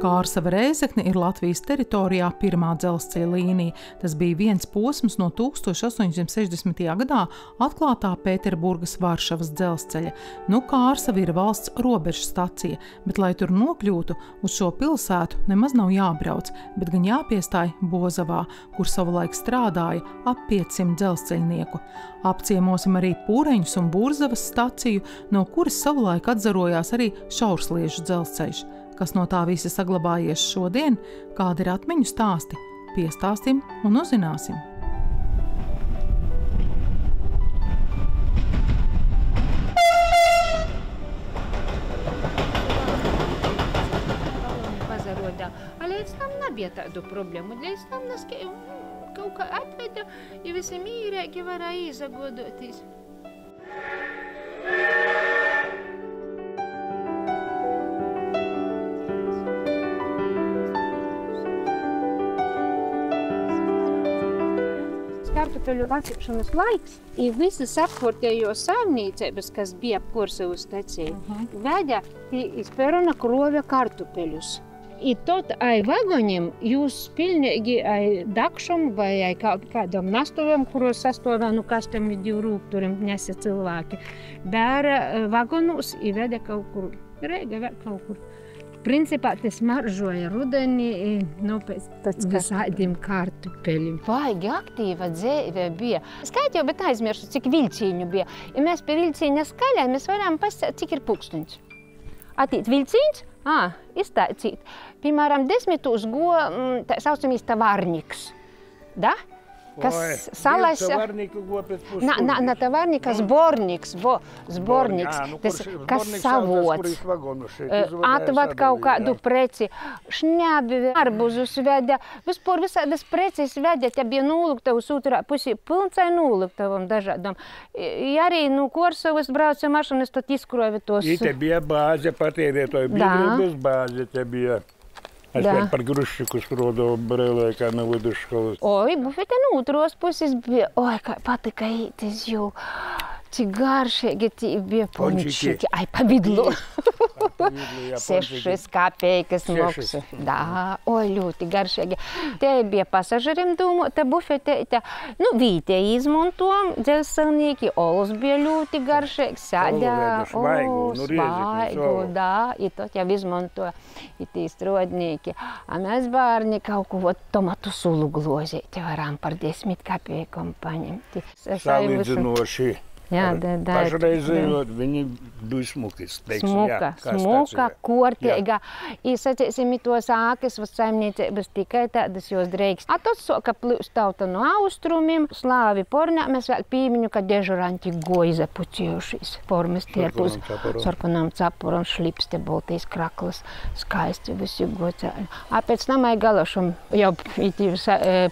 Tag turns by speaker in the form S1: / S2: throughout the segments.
S1: Kārsava–Rēzekne ir Latvijas teritorijā pirmā dzelzceļa līnija. Tas bija viens posms no 1860. gadā atklātā Pēterburgas–Varšavas dzelzceļa. Nu, Kārsava ir valsts robežu stacija, bet, lai tur nokļūtu, uz šo pilsētu nemaz nav jābrauc, bet gan jāpiestāj Bozavā, kur savulaik strādāja ap 500 dzelzceļnieku. Apciemosim arī Pūreņus un Burzavas staciju, no kuras savulaik atzarojās arī šaursliežu dzelzceļš. Kas no tā visa saglabājies šodien, kādi ir atmiņu stāsti, piestāstim un uzzināsim.
S2: Līdz tam nebija tādu problēmu. Līdz tam нас kaut kā atveda, ja visi mīrēgi varēja izagodoties. Kartupeļu lasīšanas laiks ir visas apkārtējos saimniecības, kas bija ap Korsavas staciju, veda iz perona krovja kartupeļus. I tot ai vagonim jūs pilnīgi ai dakšam vai ai kādam nastuviem, kuros sastovē nu kastam i divu rūpturim nese cilvēki, bēra vagonus i veda kaut kur, Rēga vēl kaut kur. Principā tas maržoja rudenī, nu, pēc visādiem kartupeļiem. Baigi aktīva dzīve bija. Skaitīju, bet aizmiršu, cik viļcīņu bija. Ja mēs pie viļcīņa skaļā, mēs varam pasēt, cik ir pulkstuņs. Atīt viļcīņs, iztaicīt. Piemēram, 10. go, tā saucamies tavarniks. Da? Kas salasa... Na tavarnika zborniks, kas savots. Atvad kaut kādu preci, šņabi, arbuzus veda, vispār visādas preces veda, te bija nūluktavus otrā pusī, pilncai nūluktavam dažādam. Ja arī, Korsavas brauca mašinas, tad izkroja tos...
S3: I te bija bāze patērētoja, biedrības bāze te bija. Es vēl par gruščikus rodoju brēlē, kā no vidusškolas.
S2: Oi, bufete no otros puses bija, kā patika ītis jau, cik garšīgi bija pončiki. Ai, pa vidlu. 6 kapeikas moksu. Da, ļoti garšīgi. Te bija pasažeriem domāta bufete, vīte izmantojam, dzelzceļnieki, olus bija ļoti garšīgs, sādā, svaigu, da, i tot jau izmantoja tī strodnieki. A mēs bērni kaut ko tomatu sulu glozēti varam par 10 kapeikom paņemt.
S3: Salīdzinoši. Pašreizējot, viņi bija smukis, teiksim,
S2: smuka, korteiga. I sacēsim, tos ākas saimniecības tikai tādas jūs dreikst. A tad soka plūst tauta no austrumiem, slāvi pornā, mēs vēl pīmiņu, ka dežuranti goji zapucījušies. Formas tie uz sarkanām capuram, šlips te boltīs kraklas, skaisti visi gocēļi. A pēc tam ai galašam jau itī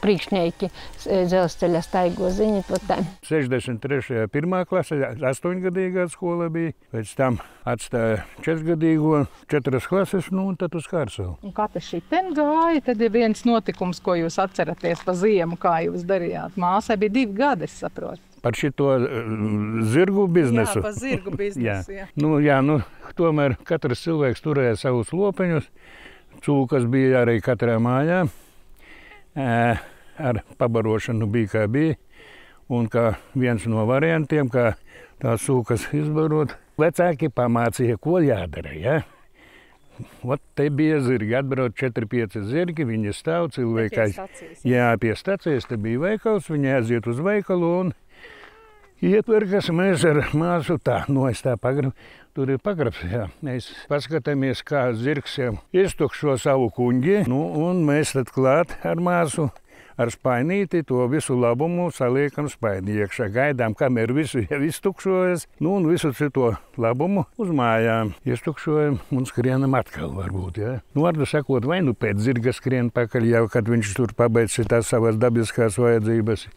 S2: priekšnieki dzelzceļa staigo ziņi pat tām.
S3: 63. pirmā klase, 8-gadīgā skola bija, pēc tam atstāja 4-gadīgo, 4 klases, un tad uz Kārsavu.
S1: Un kā tas šiten gāja, tad ir viens notikums, ko jūs atceraties pa ziemu, kā jūs darījāt. Māsai bija 2 gadi, es saprotu.
S3: Par šito zirgu biznesu?
S1: Jā, par zirgu biznesu,
S3: jā. Tomēr katrs cilvēks turēja savus lopeņus, cūkas bija arī katrā mājā, ar pabarošanu bija kā bija. Un kā viens no variantiem, kā tās sūkas izbarot, vecāki pamācīja, ko jādara, ja? Ot, te bija zirgi, atbrauc 4-5 zirgi, viņi stāv cilvēkai. Jā, pie stacijas te bija veikals, viņi aiziet uz veikalu un ietverkas mēs ar māsu tā, es tā pagrab, tur ir pagrabs, jā. Mēs paskatāmies, kā zirgs jau iztukšo savu kuņģi, un mēs tad klāt ar māsu. Ar spainīti to visu labumu saliekam spaini iekšā. Gaidām, kamēr visu jau iztukšojas, un visu cito labumu uz mājām. Iztukšojam un skrienam atkal varbūt, ja. Vārdu sakot, vai pēc zirga skrien pakaļ jau, kad viņš tur pabeidz tās savas dabiskās vajadzības.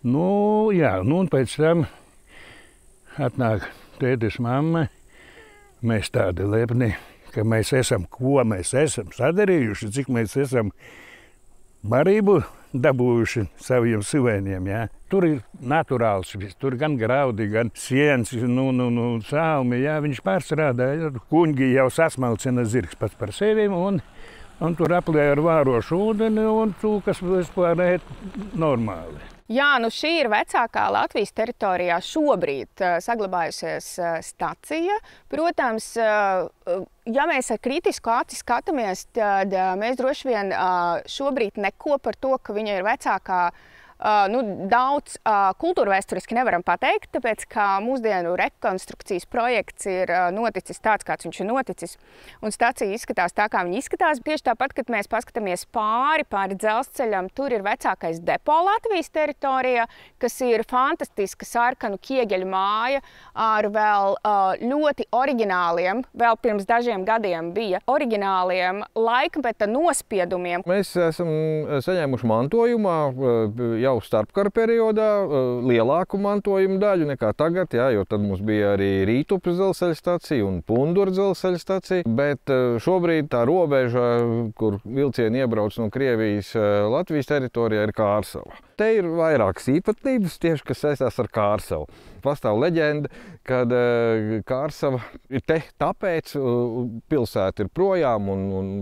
S3: Un pēc tam atnāk tētis, mamma, mēs tādi lepni, ka mēs esam, ko mēs esam sadarījuši, cik mēs esam barību dabūjuši saviem sivēniem, jā. Tur ir naturāls viss, tur gan graudi, gan siens, salmi, jā, viņš pārstrādāja, kuņgi jau sasmalcina zirgs pats par sevi, un Un tur aplēja ar vārošu ūdeni un cūkas vispār ēt normāli.
S4: Jā, nu šī ir vecākā Latvijas teritorijā šobrīd saglabājusies stacija. Protams, ja mēs ar kritisku aci skatāmies, tad mēs droši vien šobrīd neko par to, ka viņa ir vecākā, daudz kultūrvēsturiski nevaram pateikt, tāpēc, ka mūsdienu rekonstrukcijas projekts ir noticis tāds, kāds viņš ir noticis, un stacija izskatās tā, kā viņa izskatās. Tieši tāpat, kad mēs paskatāmies pāri dzelzceļam, tur ir vecākais depo Latvijas teritorijā, kas ir fantastiska sarkanu ķieģeļu māja ar vēl ļoti oriģināliem, vēl pirms dažiem gadiem bija oriģināliem laikmeta nospiedumiem.
S5: Mēs esam saņēmuši mantojumā jau starpkara periodā lielāku mantojumu daļu nekā tagad, jā, jo tad mums bija arī Rītupes dzelzceļa stacija un Pundura dzelzceļa stacija, bet šobrīd tā robeža, kur vilcieni iebrauc no Krievijas Latvijas teritorijā, ir Kārsava. Te ir vairākas īpatnības tieši, kas saistās ar Kārsavu. Pastāv leģenda, kad Kārsava ir te tāpēc, pilsēta ir projām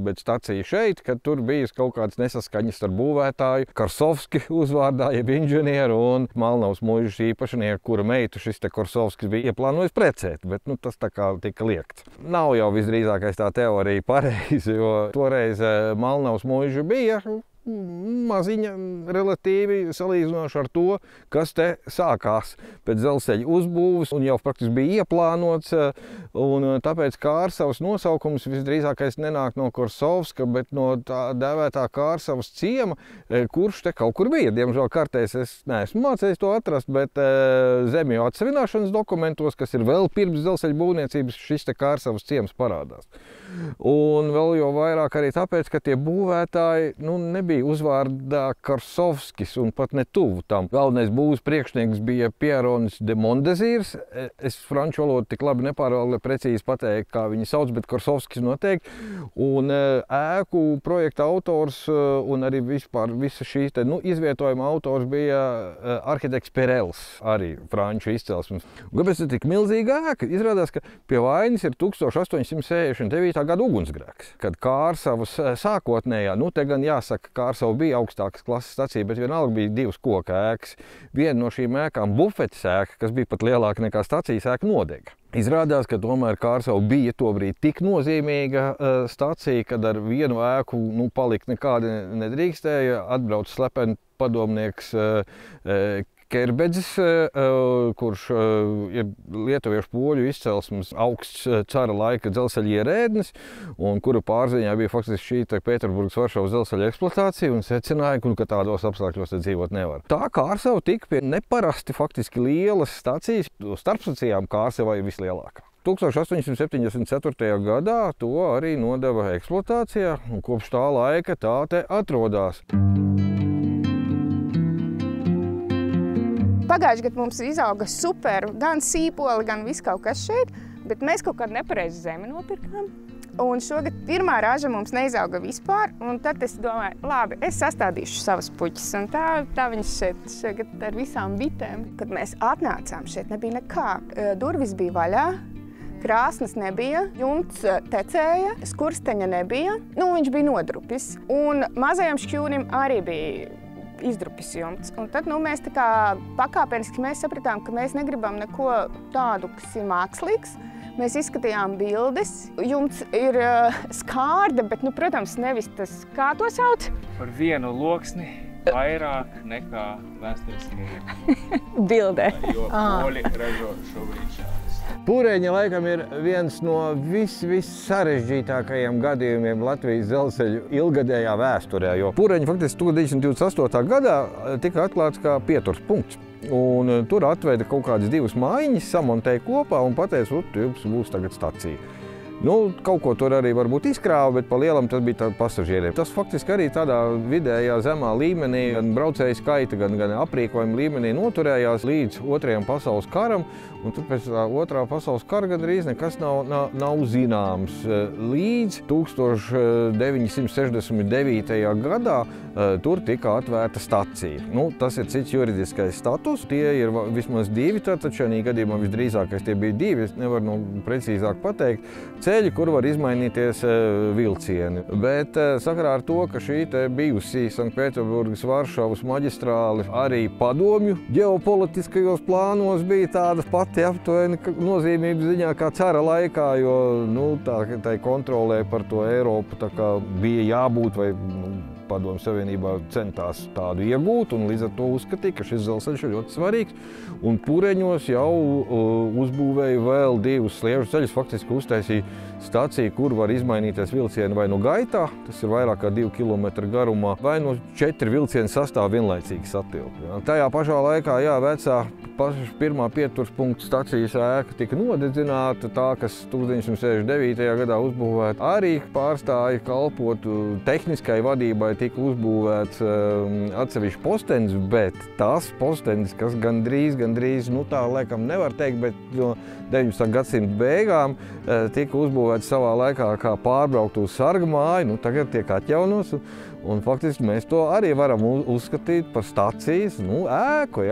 S5: bet stacija šeit, kad tur bijis kaut kādas nesaskaņas ar būvētāju Karsovski uzvārdā, jeb inženieru un Malnavas muižas īpašnieku, kura meitu šis te Karsovskis bija ieplānojis precēt, bet tas tā kā tika liekts. Nav jau visdrīzākais tā teorija pareizi, jo toreiz Malnavas muiža bija maziņa relatīvi salīdzinoši ar to, kas te sākās pēc dzelzceļa uzbūves un jau praktiski bija ieplānots, un tāpēc Kārsavas nosaukums visdrīzākais nenāk no Korsovska, bet no tā dēvētā Kārsavas ciema, kurš te kaut kur bija. Diemžēl kartēs es neesmu mācējis to atrast, bet zemju atsevināšanas dokumentos, kas ir vēl pirms dzelzceļa būvniecības, šis te Kārsavas ciems parādās. Un vēl jau vairāk arī tāpēc, ka tie būvētāji nebija uzvārdā Karsovskis un pat ne tuvu tam. Galvenais būvs priekšnieks bija Pieronis de Mondezīrs. Es franču valodu tik labi nepārvaldu, lai precīzi pateikt, kā viņi sauc, bet Karsovskis noteikti. Un ēku projekta autors un arī vispār visa šī izvietojuma autors bija arhitekts Perels, arī franču izcelsmes. Kāpēc ir tik milzīga ēka? Izrādās, ka pie vainas ir 1869. gada ugunsgrēks, kad Kārsavas sākotnējā, te gan jāsaka, Kārsava bija augstākas klases stacija, bet vienalga bija divas koka ēkas. Viena no šīm ēkām, bufetes ēka, kas bija pat lielāka nekā stacijas ēka, nodega. Izrādās, ka tomēr Kārsava bija tobrīd tik nozīmīga stacija, kad ar vienu ēku palikt nekādi nedrīkstēja. Atbrauc slepeni padomnieks Kerbedzis, kurš ir lietuviešu poļu izcelsmes augsts cara laika dzelzceļa ierēdnis, un kura pārziņā bija faktiski šī Pēterburgas Varšavas dzelzceļa eksploatācija, un secināja, ka tādos apstākļos dzīvot nevar. Tā Kārsava tika pie neparasti faktiski lielas stacijas, starpstacijām Kārsava ir vislielākā. 1874. gadā to arī nodeva eksploatācijā, un kopš tā laika tā te atrodas.
S4: Pagājuši gadu mums izauga super, gan sīpoli, gan viss kaut kas šeit, bet mēs kaut kādu nepareizu zemi nopirkām. Un šogad pirmā raža mums neizauga vispār, un tad es domāju, labi, es sastādīšu savas puķis. Un tā viņas šeit ar visām bitēm. Kad mēs atnācām, šeit nebija nekā. Durvis bija vaļā, krāsnes nebija, jumts tecēja, skursteņa nebija, viņš bija nodrupis. Un mazajam šķūnim arī bija izdrupis jumts. Un tad mēs tā kā pakāpeniski sapratām, ka mēs negribam neko tādu, kas ir mākslīgs. Mēs izskatījām bildes. Jumts ir skārda, bet, protams, nevis tas, kā to sauc?
S6: Par vienu loksni vairāk nekā vēsturiskajā
S4: bildē.
S6: Jo poļi ražo šobrīd šādas.
S5: Pūreņi laikam ir viens no vissarežģītākajiem gadījumiem Latvijas dzelzceļu ilgadējā vēsturē, jo Pūreņi faktiski 1928. gadā tika atklāts kā pieturs punkts. Un tur atveda kaut kādas divas mājiņas, samontēja kopā un pateica, jums būs tagad stacija. Kaut ko tur arī varbūt izkrāva, bet pa lielam tas bija tādi pasažieriem. Tas faktiski arī tādā vidējā zemā līmenī, gan braucēju skaita, gan aprīkojuma līmenī noturējās līdz Otrajam pasaules karam. Un tad pēc Otrā pasaules kara gandrīz nekas nav zināms. Līdz 1969. gadā tur tika atvērta stacija. Tas ir cits juridiskais status. Tie ir vismaz divi, taču šajā gadījumā visdrīzākais tie bija divi, es nevaru precīzāk pateikt. ceļi, kur var izmainīties vilcieni. Bet sakarā ar to, ka šī te bijusī Sanktpēterburgas Varšavas maģistrāle arī padomju ģeopolitiskajos plānos bija tāda pati aptuveni nozīmības ziņā kā cara laikā, jo tai kontrolē par to Eiropu tā kā bija jābūt vai Padomju Savienībā centās tādu iegūt, un līdz ar to uzskatīja, ka šis dzelzceļš ir ļoti svarīgs. Un Pureņos jau uzbūvēja vēl 2 sliežu ceļus, faktiski uztaisīja staciju, kur var izmainīties vilcieni vai nu gaitā, tas ir vairāk kā 2 kilometru garumā, vai nu 4 vilcieni sastāv vienlaicīgi satilpt. Tajā pašā laikā, vecā pirmā pieturspunkta stacijas ēka tika nodedzināta, tā, kas 1969. gadā uzbūvēta, arī pārstāja kalpot tehniskai vadībai, tika uzbūvēts atsevišķi postenis, bet tās postenis, kas gandrīz, tā laikam nevar teikt, bet no 19. gadsimta beigām tika uzbūvēts savā laikā kā pārbrauktu sarga māju, tagad tiek atjaunots, un faktiski mēs to arī varam uzskatīt par stacijas, ēku,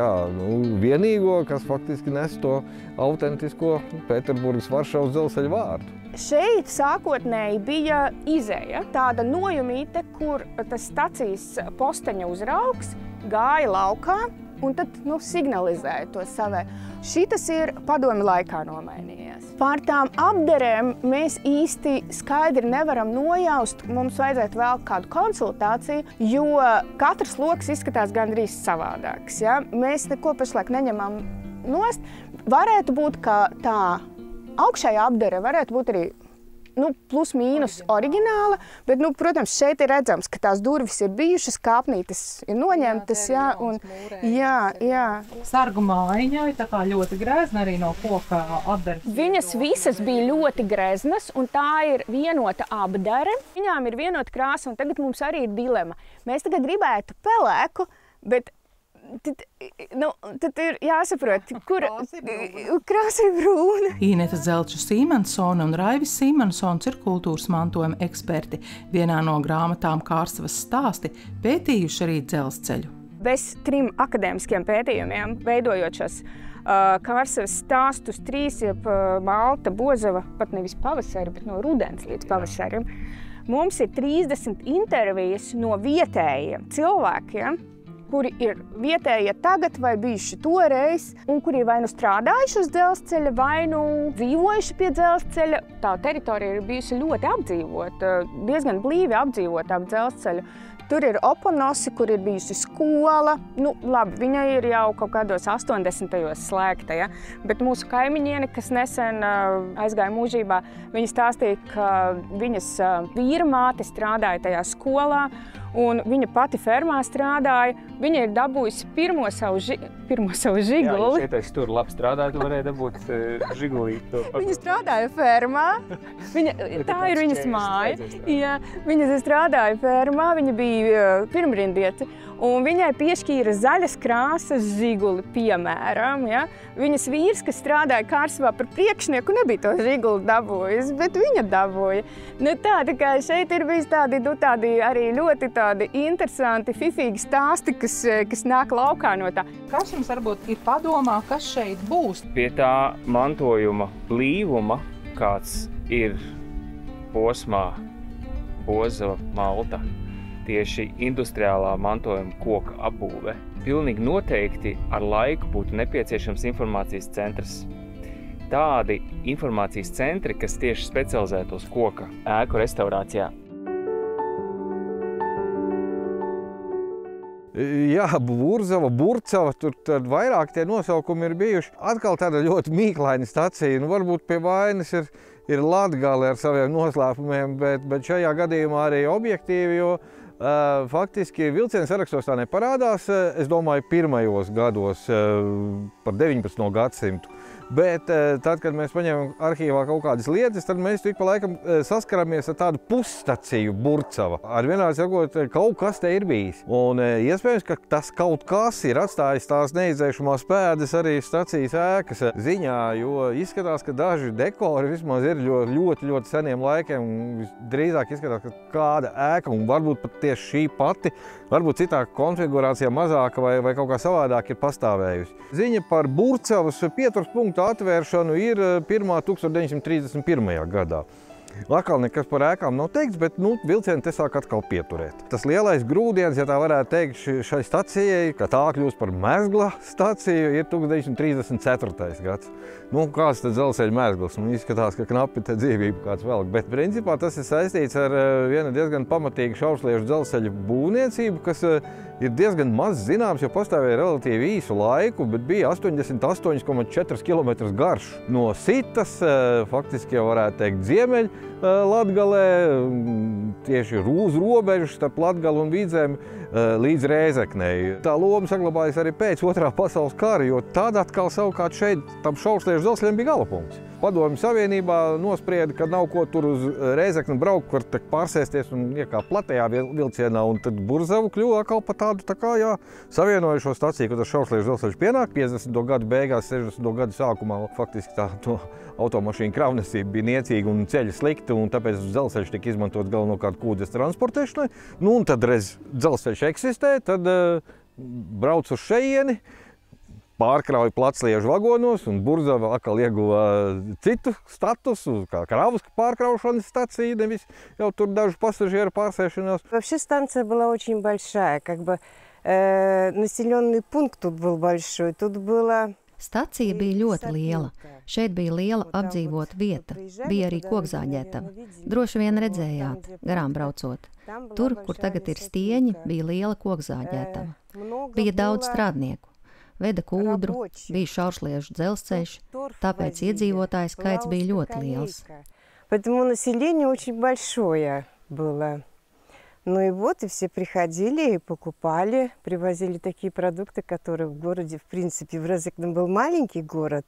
S5: vienīgo, kas faktiski nes to autentisko Pēterburgas Varšavas dzelzceļa vārdu.
S4: Šeit sākotnēji bija izeja, tāda nojumīte, kur tas stacijas posteņa uzraugs gāja laukā un tad signalizēja to savai. Šitas ir padomju laikā nomainījies. Pār tām apderēm mēs īsti skaidri nevaram nojaust, mums vajadzētu vēl kādu konsultāciju, jo katrs loks izskatās gandrīz savādāks. Ja? Mēs neko pašlaik neņemam nost. Varētu būt, ka tā augšējā apdere varētu būt arī plus mīnus oriģināla, bet, protams, šeit ir redzams, ka tās durvis ir bijušas, kāpnītes ir noņemtas, un
S1: Sargu mājiņa ir tā kā ļoti grezna arī no koka apdares.
S4: Viņas visas bija ļoti greznas, un tā ir vienota apdare. Viņām ir vienota krāsa, un tagad mums arī ir dilema. Mēs tagad gribētu pelēku, bet tad ir jāsaprot, kur krāsa ir brūna.
S1: Ineta Zelču-Sīmansone un Raivis Sīmansons ir kultūras mantojuma eksperti. Vienā no grāmatām Kārsavas stāsti pētījuši arī dzelzceļu.
S4: Bez 3 akadēmiskiem pētījumiem, veidojot šos Kārsavas stāstus 3, jeb Malta, Bozava, pat nevis pavasari, bet no rudens līdz pavasarim, mums ir 30 intervijas no vietējiem cilvēkiem, kuri ir vietējie tagad vai bijuši toreiz, un kuri ir vai nu strādājuši uz dzelzceļa, vai nu dzīvojuši pie dzelzceļa. Tā teritorija ir bijusi ļoti apdzīvota, diezgan blīvi apdzīvota ap dzelzceļu. Tur ir Oponosi, kur ir bijusi skola. Labi, viņa ir jau kaut kādos 80. slēgta, ja? Bet mūsu kaimiņiene, kas nesen aizgāja mūžībā, viņa stāstīja, ka viņas vīra māte strādāja tajā skolā, un viņa pati fermā strādāja. Viņa ir dabūjusi pirmo savu žiguli.
S6: Jā, ja šeit tur labi strādāja, tu varēja dabūt žigulīti.
S4: Viņa strādāja fermā. Tā ir viņas māja. Jā, viņa strādāja fermā, viņa bija pirmrindiete. Un viņai piešķīra zaļas krāsas žiguli, piemēram. Ja? Viņas vīrs, kas strādāja Kārsavā par priekšnieku, nebija to žiguli dabūjis, bet viņa dabūja. Tā kā šeit ir bijis tādi arī ļoti tādi interesanti, fifīgi stāsti, kas nāk laukā no tā.
S1: Kas jums varbūt ir padomā, kas šeit būs?
S6: Pie tā mantojuma blīvuma, kāds ir posmā Bozava, Malta, tieši industriālā mantojuma koka apbūve, pilnīgi noteikti ar laiku būtu nepieciešams informācijas centrs. Tādi informācijas centri, kas tieši specializētos koka ēku restaurācijā.
S5: Jā, Burzava, Burcava, tur vairāk tie nosaukumi ir bijuši. Atkal tāda ļoti mīklaina stacija. Varbūt pie vainas ir Latgale ar saviem noslēpumiem, bet šajā gadījumā arī objektīvi, jo faktiski vilcienu sarakstos tā neparādās, es domāju, pirmajos gados par 19. gadsimtu. Bet tad, kad mēs paņemam arhīvā kaut kādas lietas, tad mēs tik pa laikam saskaramies ar tādu pusstaciju Burcava. Ar vienādi sakot, kaut kas te ir bijis. Un iespējams, ka tas kaut kas ir atstājis tās neizdzēšamās pēdas arī stacijas ēkas ziņā, jo izskatās, ka daži dekori vismaz ir ļoti seniem laikiem. Drīzāk izskatās, ka kāda ēka, un varbūt pat tieši šī pati, varbūt citā konfigurācijā mazāka vai kaut kā savādāk ir pastāvējusi. Ziņa par Burcavas pieturspunktu atvēršanu ir pirmā 1931. gadā. Atkal nekas par ēkām nav teikts, bet vilcieni te sāk atkal pieturēt. Tas lielais grūdienis, ja tā varētu teikt, šai stacijai, ka tā kļūst par mezgla staciju, ir 1934. gads. Kāds tad dzelzceļa mezgls? Izskatās, ka knapi te dzīvība kāds velk. Bet principā tas ir saistīts ar vienu diezgan pamatīgu šaursliežu dzelzceļa būvniecību, kas ir diezgan maz zināms, jo pastāvēja relatīvi īsu laiku, bet bija 88,4 km garš. No Sitas, faktiski jau varētu teikt Ziemeļ Latgalē, tieši uz robežas starp Latgali un Vidzemi līdz Rēzeknei. Tā loma saglabājas arī pēc Otrā pasaules kara, jo tad atkal savukārt šeit tam šaursliežu dzelzceļam bija galapunkts. Padomju Savienībā nosprieda, ka nav ko tur uz Rēzekni braukt, var pārsēsties un iekāpt platējā vilcienā, un tad Burzavu kļuva atkal par tādu savienojušo staciju, kad tas šaursliežu dzelzceļš pienāk 50. gadu beigās, 60. gadu sākumā. Faktiski tā automašīna kravnesība bija niecīga un ceļi slikti, un tāpēc dzelzceļš tika izmantots galvenokārt kūdes transportēšanai. Un tad reiz dzelzceļš eksistē, tad brauc uz šejieni, pārkrauja platsliežu vagonos, un Burzava atkal ieguva citu statusu, kā kravas pārkraušanas stacija, nevis jau tur dažu pasažieru pārsēšanās.
S7: Вообще станция была очень большая, населенный пункт тут был большой, тут было...
S8: Stacija bija ļoti liela. Šeit bija liela apdzīvota vieta. Bija arī kokzāģētava. Droši vien redzējāt, garām braucot. Tur, kur tagad ir stieņi, bija liela kokzāģētava. Bija daudz strādnieku. Veda kūdru, bija šaursliežu dzelzceļš, tāpēc iedzīvotāju skaits bija ļoti liels.
S7: Поэтому население очень большое было. Ну и вот, и все приходили и покупали, привозили такие продукты, которые в городе, в принципе, в Рēzekne был маленький город,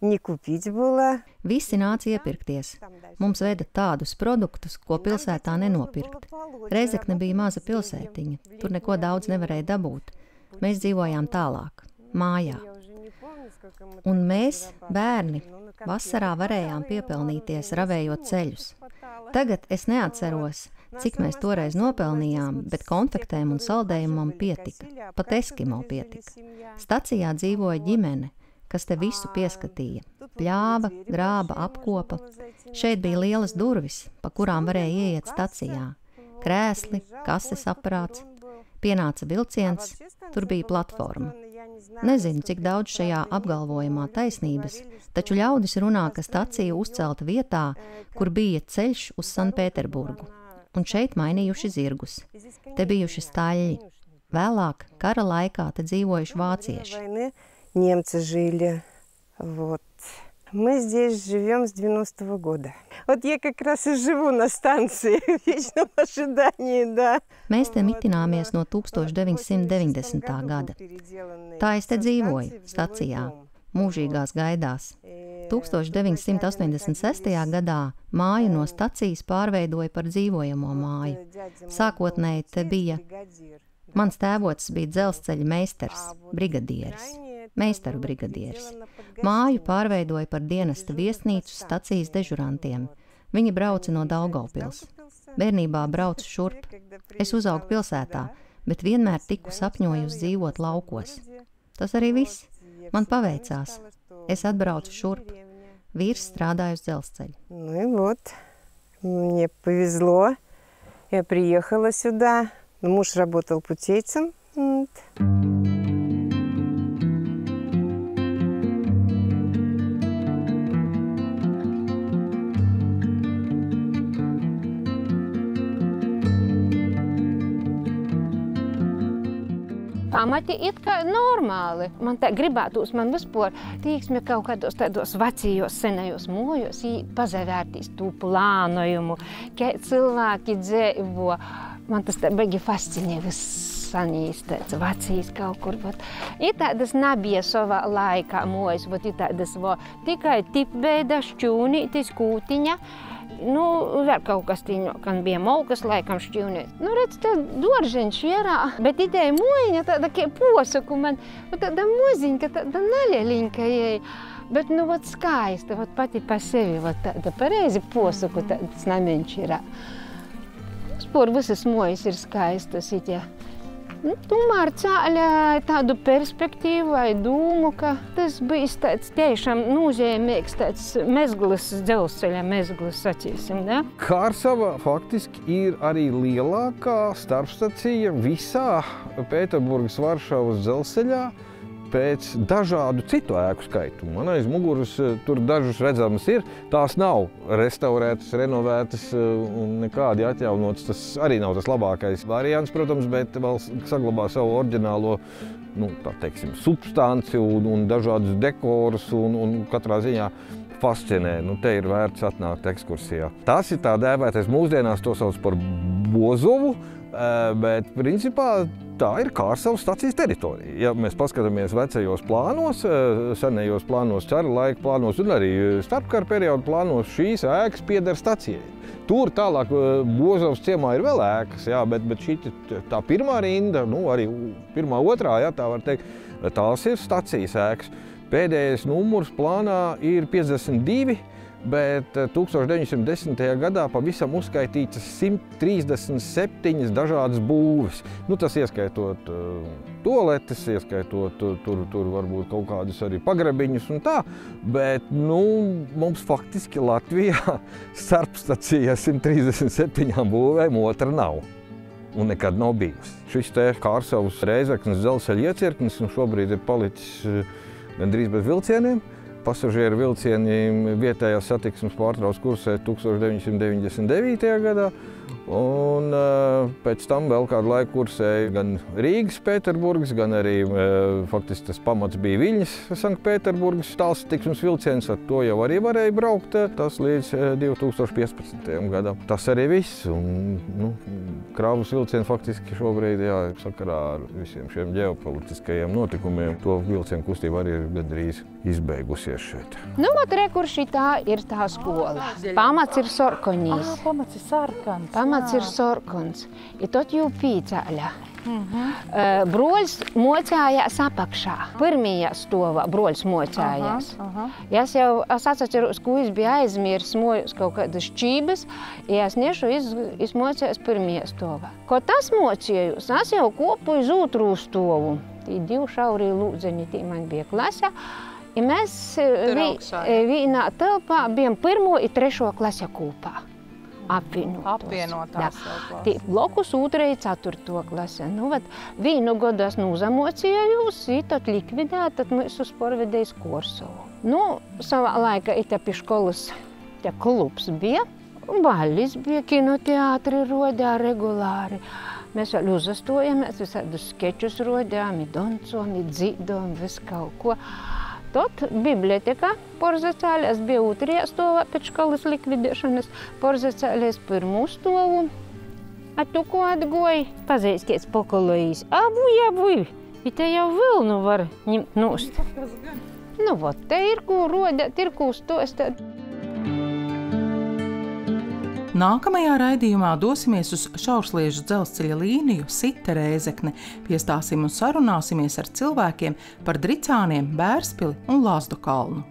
S7: не купить было.
S8: Visi nāca iepirkties. Mums veda tādus produktus, ko pilsētā nenopirkt. Rēzekne bija maza pilsētiņa, tur neko daudz nevarēja dabūt. Mēs dzīvojām tālāk, mājā. Un mēs, bērni, vasarā varējām piepelnīties, ravējot ceļus. Tagad es neatceros, cik mēs toreiz nopelnījām, bet konfektēm un saldējumam pietika. Pat eskimo pietika. Stacijā dzīvoja ģimene, kas te visu pieskatīja. Pļāva, grāba, apkopa. Šeit bija lielas durvis, pa kurām varēja ieiet stacijā. Krēsli, kases aparāts. Pienāca vilciens, tur bija platforma. Nezinu, cik daudz šajā apgalvojumā taisnības, taču ļaudis runā, ka stacija uzcelta vietā, kur bija ceļš uz Sanpēterburgu. Un šeit mainījuši zirgus. Te bijuši staļļi. Vēlāk, kara laikā, te dzīvojuši vācieši.
S7: Немцы жили. Вот. Мы здесь живем с 90-го года. Вот я как раз и живу на станции в вечном ожидании, да.
S8: Mēs te mitināmies no 1990. gada. Tā es te dzīvoju, stacijā, mūžīgās gaidās. 1986. gadā māju no stacijas pārveidoja par dzīvojamo māju. Sākotnēji te bija... Mans tēvocis bija dzelzceļa meistars, brigadieris, meistaru brigadieris. Māju pārveidoja par dienesta viesnīcu stacijas dežurantiem. Viņi brauca no Daugavpils. Bērnībā braucu šurp. Es uzaugu pilsētā, bet vienmēr tiku sapņojusi dzīvot laukos. Tas arī viss. Man paveicās. Es atbraucu šurp. Vīrs strādāja uz dzelzceļu.
S7: Ну и вот, мне повезло. Я приехала сюда. Муж работал путейцем.
S2: Pamati it kā normāli. Man tā gribētos, man vispār tīksme kaut kādos tādos vecījos, senajos mojos, pazavērtīs tū plānojumu, kā cilvēki dzīvo. Man tas tā baigi fascinē vissanīs, tāds vecīs kaut kur. Ir tādas nebija savā laikā mojas, ir tādas tikai tipbeida, šķūnītis, kūtiņa. Nu, vēl kaut kas tīņo, kan bija molkas laikam šķīvniet. Nu, redz, tā doržiņš ierā, bet ideja mojiņa tāda kā posaku man, tāda moziņka, tāda naļeliņka jej. Bet, nu, vot skaista, vot pati pa sevi, vot tāda pareizi posaku tāds namiņš ierā. Spor visas mojas ir skaistas, itie Tomēr cēļa tādu perspektīvu vai dūmu, ka tas bijis tāds tiešām nozīmīgs tāds mezglis, dzelzceļa mezglis, sacīsim, da?
S5: Kārsava faktiski ir arī lielākā starpstacija visā Pēterburgas Varšavas dzelzceļā pēc dažādu citu ēku skaitu. Man aiz muguras tur dažas redzamas ir. Tās nav restaurētas, renovētas un nekādi atjaunotas. Tas arī nav tas labākais variants, protams, bet vēl saglabā savu oriģinālo, tā teiksim, substanci un dažādus dekorus un katrā ziņā fascinē. Te ir vērts atnākt ekskursijā. Tas ir tā dēvētais, mūsdienās to sauc par Bozovu, bet principā tā ir Kārsavas stacijas teritorija. Ja mēs paskatāmies vecajos plānos, senajos plānos, cara laika plānos un arī starpkara periodu plānos, šīs ēkas pieder stacijai. Tur tālāk Bozovas ciemā ir vēl ēkas, jā, bet šī tā pirmā rinda, arī pirmā, otrā, jā, tā var teikt, tās ir stacijas ēkas. Pēdējais numurs plānā ir 52, bet 1910. gadā pavisam uzskaitītas 137 dažādas būves. Tas ieskaitot toaletes, ieskaitot tur varbūt kaut kādus arī pagrabiņus un tā, bet mums faktiski Latvijā starpstacijā 137 būvēm otra nav. Un nekad nav bijusi. Šis te Kārsavas Rēzeknes dzelzceļa iecirknis šobrīd ir palicis gandrīz bez vilcieniem. Pasažieru vilcieni vietējās satiksmes pārtrauc kursēt 1999. gadā, un pēc tam vēl kādu laiku kursēja gan Rīgas Pēterburgas, gan arī faktiski tas pamats bija Viļņas Sanktpēterburgas tālsatiksmes vilciens, ar to jau arī varēja braukt, tas līdz 2015. gadam. Tas arī viss, un kravas vilcieni faktiski šobrīd, jā, sakarā ar visiem šiem ģeopolitiskajiem notikumiem, to vilcienu kustība arī ir gandrīz izbeigusies šeit.
S2: Kur šitā ir tā skola. Pamats ir sorkoņīs.
S1: Pamats ir sarkans.
S2: Pamats ir sorkons. I tot jau pīcēļa. Broļs mocējās apakšā. Pirmajā stovā broļs mocējās. Es atceros, ka es biju aizmirs mojus kaut kādas čības, ja es nešu izmocējos pirmajā stovā. Ko tas mocējus, es jau kopu iz otru stovu. Tī divi šaurī lūdzeņi, tī man bija klasē. I mēs vienā telpā bijām 1. un 3. klase kopā. Apvienotās. Blokus 2. un 4. klase. Vienu gadu es uzamocījos, tad likvidēt, tad mēs uz porvedējis Korsovu. Savā laikā pie školas klubs bija, baļis bija, kinoteātri rodā regulāri. Mēs vēl uzastojamies, visādus skečus rodām, doncom, dzīdom, visu kaut ko. Tad biblioteka Porzacēlēs bija 2. stovā pēc školas likvidēšanas, Porzacēlēs 1. stovu. Tu ko atgoji? Pazīskies pokolojīs. Avuj! I te jau vilnu var ņemt nost. Te ir ko rodēt, ir ko stostāt.
S1: Nākamajā raidījumā dosimies uz šaursliežu dzelzceļa līniju Sita Rēzekne. Piestāsim un sarunāsimies ar cilvēkiem par Dricāniem, Bērspili un Lazdu kalnu.